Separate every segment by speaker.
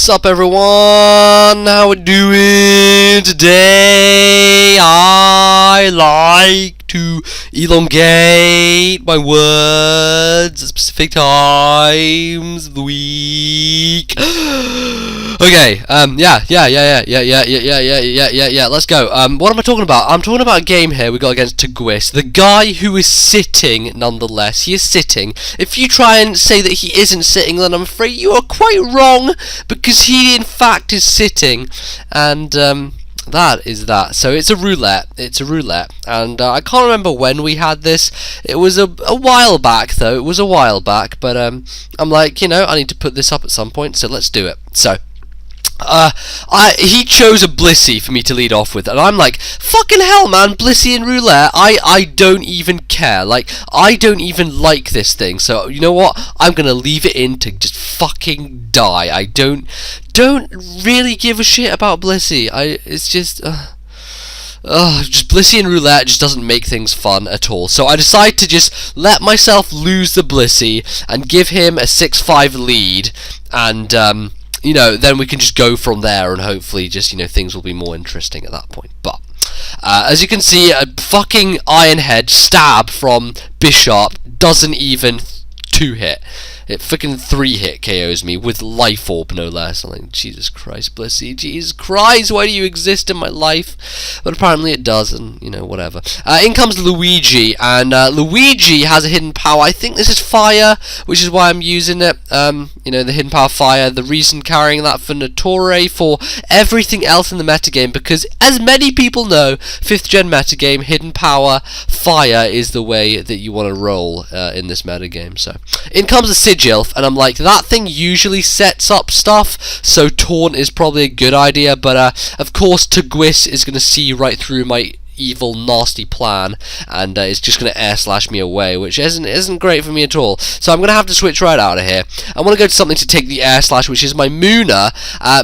Speaker 1: Sup everyone, how we doing today? I like to elongate my words at specific times of the week. Okay, yeah, let's go. What am I talking about? I'm talking about a game here we got against TGWIS. The guy who is sitting, nonetheless. He is sitting. If you try and say that he isn't sitting, then I'm afraid you are quite wrong, because he in fact is sitting, and that is that. So it's a roulette. And I can't remember when we had this. It was a while back, though. It was a while back, but I'm like, you know, I need to put this up at some point, so let's do it. So he chose a Blissey for me to lead off with, and I'm like, fucking hell, man, Blissey and Roulette, I don't even care. Like, I don't even like this thing, so you know what? I'm gonna leave it in to just fucking die. I don't really give a shit about Blissey. It's just Blissey and Roulette just doesn't make things fun at all. So I decide to just let myself lose the Blissey and give him a 6-5 lead, and you know, then we can just go from there, and hopefully just, you know, things will be more interesting at that point. But as you can see, a fucking Iron Head stab from Bishop doesn't even 2-hit. It freaking 3-hit KOs me with Life Orb, no less. I'm like, Jesus Christ, Blissey, Jesus Christ, why do you exist in my life? But apparently it does, and, you know, whatever. In comes Luigi, and Luigi has a hidden power. I think this is fire, which is why I'm using it. You know, the hidden power fire, the reason carrying that for Nottore, for everything else in the metagame, because as many people know, 5th gen metagame, hidden power fire is the way that you want to roll in this metagame. So, in comes the Sigilf, and I'm like, that thing usually sets up stuff, so taunt is probably a good idea, but of course TGWIS is going to see right through my evil, nasty plan, and it's just going to air slash me away, which isn't great for me at all. So I'm going to have to switch right out of here. I want to go to something to take the air slash, which is my Muna.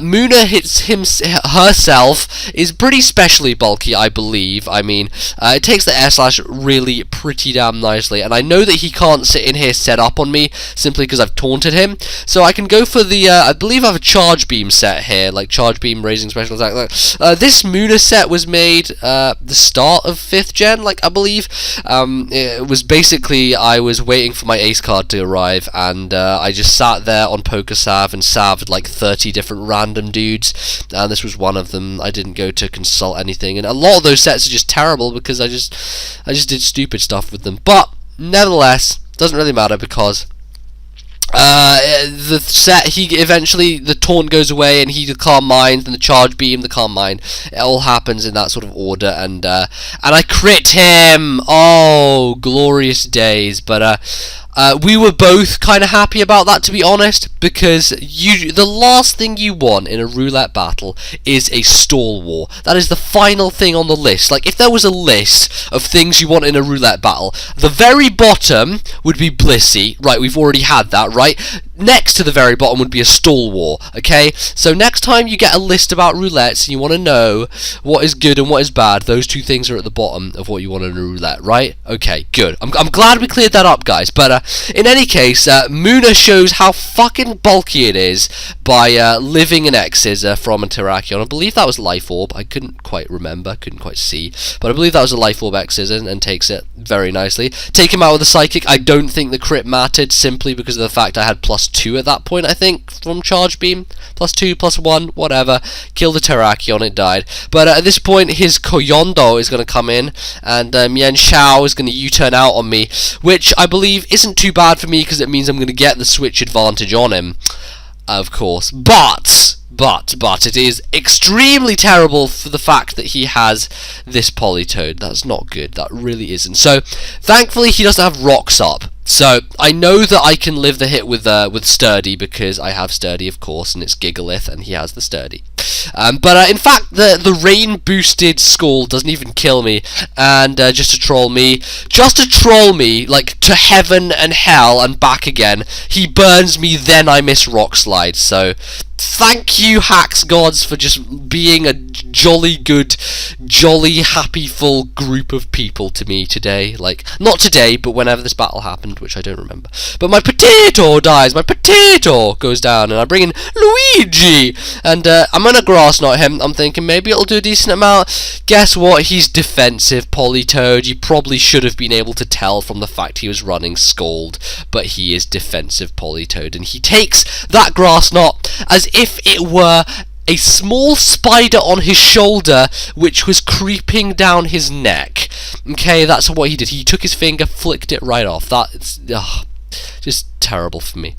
Speaker 1: Muna hits herself, is pretty specially bulky, I believe. I mean, it takes the air slash really pretty damn nicely, and I know that he can't sit in here set up on me simply because I've taunted him. So I can go for the, I believe I have a charge beam set here, like charge beam raising special attack. This Muna set was made the start of 5th gen, like, I believe. It was basically, I was waiting for my ace card to arrive, and I just sat there on PokerSav and saved like 30 different random dudes, and this was one of them. I didn't go to consult anything, and a lot of those sets are just terrible because I just did stupid stuff with them. But nevertheless, doesn't really matter, because the set, eventually the taunt goes away, and he the calm mind, and the charge beam, the calm mind. It all happens in that sort of order, and I crit him. Oh, glorious days! But we were both kind of happy about that, to be honest, because the last thing you want in a roulette battle is a stall war. That is the final thing on the list. Like, if there was a list of things you want in a roulette battle, the very bottom would be Blissey. Right, we've already had that, right? Next to the very bottom would be a stall war, okay? So next time you get a list about roulettes and you want to know what is good and what is bad, those two things are at the bottom of what you want in a roulette, right? Okay, good. I'm glad we cleared that up, guys. But in any case, Muna shows how fucking bulky it is by living an X's from a Terrakion. I believe that was Life Orb. I couldn't quite remember, couldn't quite see, but I believe that was a Life Orb X's, and takes it very nicely. Take him out with a Psychic. I don't think the crit mattered, simply because of the fact I had +2 at that point, I think, from Charge Beam. +2, +1, whatever. Kill the Terrakion, it died. But at this point, his Koyondo is going to come in, and Mian Xiao is going to U-turn out on me, which I believe isn't too bad for me, because it means I'm going to get the switch advantage on him, of course. But it is extremely terrible for the fact that he has this Polytoad. That's not good. That really isn't. So, thankfully, he doesn't have Rocks up. So, I know that I can live the hit with Sturdy, because I have Sturdy, of course, and it's Gigalith, and he has the Sturdy. But in fact, the rain boosted Skull doesn't even kill me, and just to troll me, like to heaven and hell and back again, he burns me, then I miss rock slide. So thank you, Hacks Gods, for just being a jolly good, jolly happy full group of people to me today. Like, not today, but whenever this battle happened, which I don't remember. But my potato dies, my potato goes down, and I bring in Luigi, and I'm gonna grass knot him. I'm thinking maybe it'll do a decent amount. Guess what? He's defensive, Politoed. You probably should have been able to tell from the fact he was running Scald, but he is defensive, Politoed, and he takes that grass knot as if it were a small spider on his shoulder which was creeping down his neck. Okay, that's what he did. He took his finger, flicked it right off. That's just terrible for me.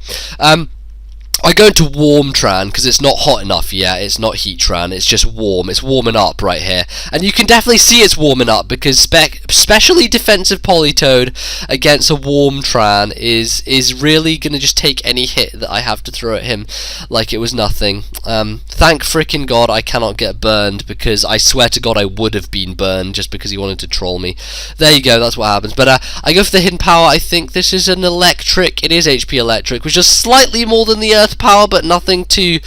Speaker 1: I go into warm Tran because it's not hot enough yet. It's not heat Tran. It's just warm. It's warming up right here, and you can definitely see it's warming up because especially defensive Politoed against a warm Tran is really gonna just take any hit that I have to throw at him like it was nothing. Thank frickin' God I cannot get burned, because I swear to God I would have been burned just because he wanted to troll me. There you go. That's what happens. But I go for the hidden power. I think this is an electric. It is HP electric, which is slightly more than the earth power, but nothing to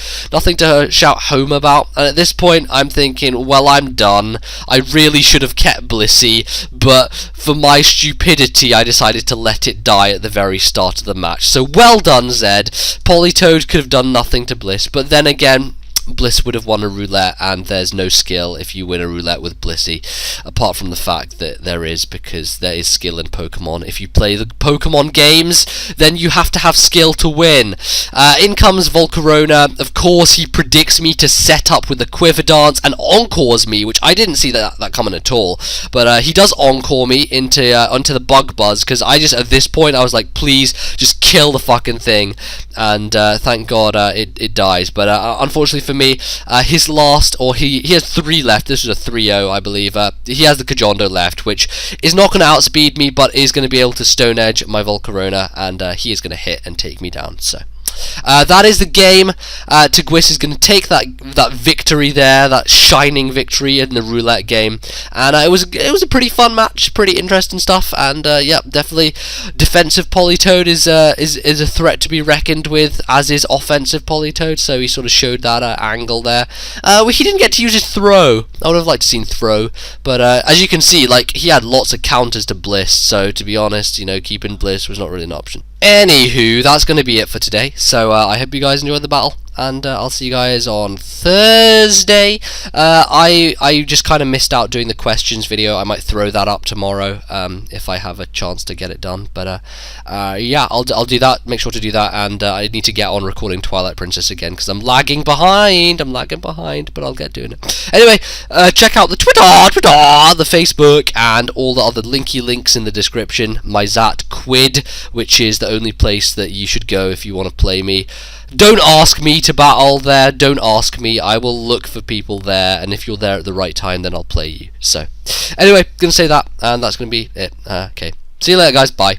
Speaker 1: shout home about. And at this point I'm thinking, well, I'm done. I really should have kept Blissey, but for my stupidity I decided to let it die at the very start of the match. So well done, Zed. Politoed could have done nothing to Bliss, but then again, Bliss would have won a roulette, and there's no skill if you win a roulette with Blissey, apart from the fact that there is, because there is skill in Pokemon. If you play the Pokemon games, then you have to have skill to win. In comes Volcarona. Of course, he predicts me to set up with the Quiver Dance and encores me, which I didn't see that coming at all. But he does encore me onto the Bug Buzz, because I just, at this point, I was like, please, just kill the fucking thing. And thank God it dies. But unfortunately for me, his last, or he has 3 left. This was a 3-0, I believe. He has the Kajondo left, which is not going to outspeed me, but is going to be able to Stone Edge my Volcarona, and he is going to hit and take me down. So that is the game. TGWIS is going to take that victory there, that shining victory in the roulette game, and it was a pretty fun match, pretty interesting stuff, and yeah, definitely defensive Politoed is a threat to be reckoned with, as is offensive Politoed. So he sort of showed that angle there. He didn't get to use his throw. I would have liked to seen throw, but as you can see, like, he had lots of counters to Bliss. So to be honest, you know, keeping Bliss was not really an option. Anywho, that's going to be it for today. So I hope you guys enjoyed the battle, and I'll see you guys on Thursday. I just kind of missed out doing the questions video. I might throw that up tomorrow if I have a chance to get it done. But yeah, I'll do that. Make sure to do that, and I need to get on recording Twilight Princess again because I'm lagging behind. But I'll get doing it. Anyway, check out the Twitter, the Facebook, and all the other links in the description. My Zat Quid, which is the only place that you should go if you want to play me. Don't ask me to battle there. Don't ask me. I will look for people there, and if you're there at the right time, then I'll play you. So, anyway, gonna say that, and that's gonna be it. Okay. See you later, guys. Bye.